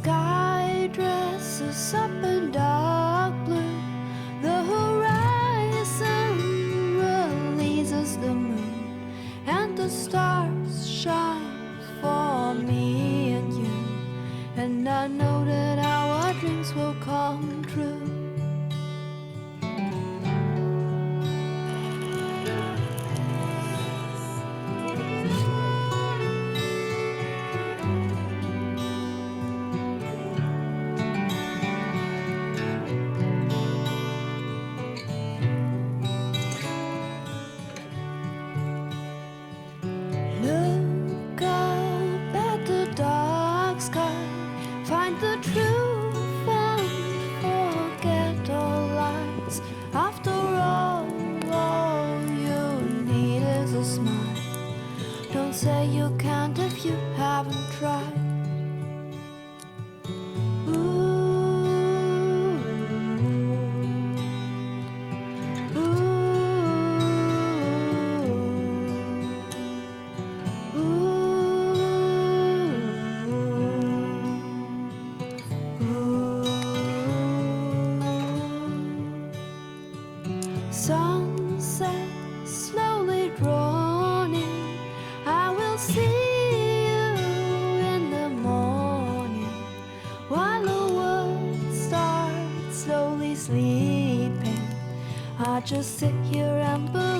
sky dresses up in dark blue. The horizon releases the moon, and the stars shine for me and you. And I know that our dreams will come true. Look up at the dark sky, find the truth and forget all lies. After all you need is a smile. Don't say you can't if you haven't tried. Sunset slowly dawning, I will see you in the morning. While the world starts slowly sleeping, I just sit here and believe.